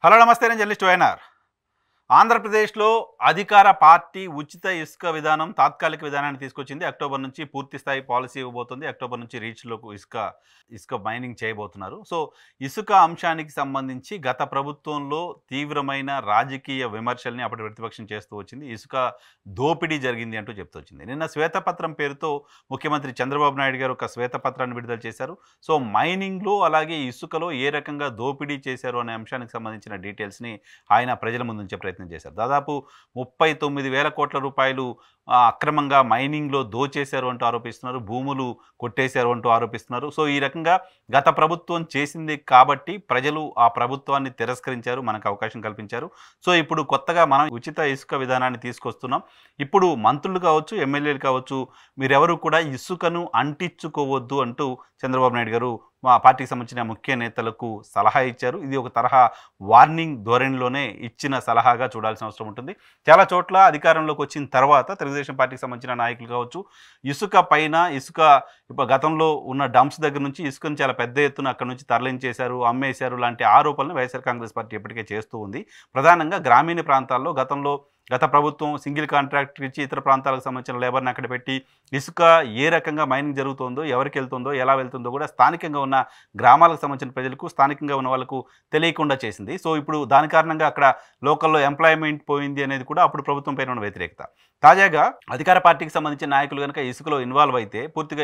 Hello నమస్తే, నేను journalist YNR. ఆంధ్రప్రదేశ్లో అధికార పార్టీ ఉచిత ఇసుక విధానం తాత్కాలిక విధానాన్ని తీసుకొచ్చింది. అక్టోబర్ నుంచి పూర్తి స్థాయి పాలసీ ఇవ్వబోతుంది. అక్టోబర్ నుంచి రీచ్‌లోకి ఇసుక మైనింగ్ చేయబోతున్నారు. సో, ఇసుక అంశానికి సంబంధించి గత ప్రభుత్వంలో తీవ్రమైన రాజకీయ విమర్శల్ని అప్పటి ప్రతిపక్షం చేస్తూ వచ్చింది. ఇసుక దోపిడీ జరిగింది అంటూ చెప్తూ వచ్చింది. నిన్న శ్వేతపత్రం పేరుతో ముఖ్యమంత్రి చంద్రబాబు నాయుడు గారు ఒక శ్వేతపత్రాన్ని విడుదల చేశారు. సో, మైనింగ్‌లో అలాగే ఇసుకలో ఏ రకంగా దోపిడీ చేశారు అనే అంశానికి సంబంధించిన డీటెయిల్స్‌ని ఆయన ప్రజల ముందుంచే ప్రయత్నం చేశారు. దాదాపు 39,000 కోట్ల రూపాయలు అక్రమంగా మైనింగ్‌లో దోచేశారు అంటూ ఆరోపిస్తున్నారు. భూములు కొట్టేశారు అంటూ ఆరోపిస్తున్నారు. సో, ఈ రకంగా గత ప్రభుత్వం చేసింది కాబట్టి ప్రజలు ఆ ప్రభుత్వాన్ని తిరస్కరించారు, మనకు అవకాశం కల్పించారు. సో, ఇప్పుడు కొత్తగా మనం ఉచిత ఇసుక విధానాన్ని తీసుకొస్తున్నాం. ఇప్పుడు మంత్రులు కావచ్చు, ఎమ్మెల్యేలు కావచ్చు, మీరెవరు కూడా ఇసుకను అంటించుకోవద్దు అంటూ చంద్రబాబు నాయుడు గారు మా పార్టీకి సంబంధించిన ముఖ్య నేతలకు సలహా ఇచ్చారు. ఇది ఒక తరహా వార్నింగ్ ధోరణిలోనే ఇచ్చిన సలహాగా చూడాల్సిన అవసరం ఉంటుంది. చాలా చోట్ల అధికారంలోకి వచ్చిన తర్వాత తెలుగుదేశం పార్టీకి సంబంధించిన నాయకులు కావచ్చు, ఇసుక పైన ఇప్పుడు గతంలో ఉన్న డంప్స్ దగ్గర నుంచి ఇసుకను చాలా పెద్ద ఎత్తున అక్కడి నుంచి తరలించేశారు, అమ్మేశారు లాంటి ఆరోపణలు వైఎస్ఆర్ కాంగ్రెస్ పార్టీ ఇప్పటికే చేస్తూ ఉంది. ప్రధానంగా గ్రామీణ ప్రాంతాల్లో గత ప్రభుత్వం సింగిల్ కాంట్రాక్టర్ ఇచ్చి ఇతర ప్రాంతాలకు సంబంధించిన లేబర్ని అక్కడ పెట్టి ఇసుక ఏ రకంగా మైనింగ్ జరుగుతుందో, ఎవరికి వెళ్తుందో, ఎలా వెళ్తుందో కూడా స్థానికంగా ఉన్న గ్రామాలకు సంబంధించిన ప్రజలకు, స్థానికంగా ఉన్న వాళ్ళకు తెలియకుండా చేసింది. సో, ఇప్పుడు దాని కారణంగా అక్కడ లోకల్లో ఎంప్లాయ్మెంట్ పోయింది అనేది కూడా అప్పుడు ప్రభుత్వం పైన ఉన్న వ్యతిరేకత. తాజాగా అధికార పార్టీకి సంబంధించిన నాయకులు కనుక ఇసుకలో ఇన్వాల్వ్ అయితే పూర్తిగా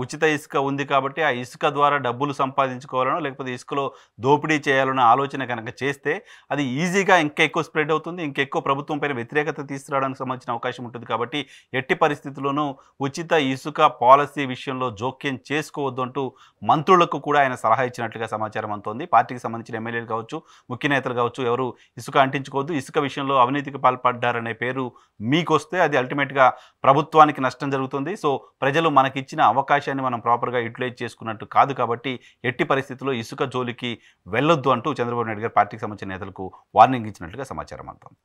ఉచిత ఇసుక ఉంది కాబట్టి ఆ ఇసుక ద్వారా డబ్బులు సంపాదించుకోవాలనో లేకపోతే ఇసుకలో దోపిడీ చేయాలన్న ఆలోచన కనుక చేస్తే అది ఈజీగా ఇంకా ఎక్కువ స్ప్రెడ్ అవుతుంది, ఇంకెక్కువ ప్రభుత్వం పైన వ్యతిరేకత తీసుకురావడానికి సంబంధించిన అవకాశం ఉంటుంది. కాబట్టి ఎట్టి పరిస్థితుల్లోనూ ఉచిత ఇసుక పాలసీ విషయంలో జోక్యం చేసుకోవద్దు అంటూ మంత్రులకు కూడా ఆయన సలహా ఇచ్చినట్లుగా సమాచారం అందుతోంది. పార్టీకి సంబంధించిన ఎమ్మెల్యేలు కావచ్చు, ముఖ్య నేతలు కావచ్చు, ఎవరు ఇసుక అంటించుకోవద్దు, ఇసుక విషయంలో అవినీతికి పాల్పడ్డారనే పేరు మీకొస్తే అది అల్టిమేట్గా ప్రభుత్వానికి నష్టం జరుగుతుంది. సో, ప్రజలు మనకిచ్చిన అవకాశాన్ని మనం ప్రాపర్గా యూటిలైజ్ చేసుకున్నట్టు కాదు. కాబట్టి ఎట్టి పరిస్థితుల్లో ఇసుక జోలికి వెళ్ళొద్దు అంటూ చంద్రబాబు నాయుడు గారు పార్టీకి సంబంధించిన నేతలకు వార్నింగ్ ఇచ్చినట్లుగా సమాచారం అందుతోంది.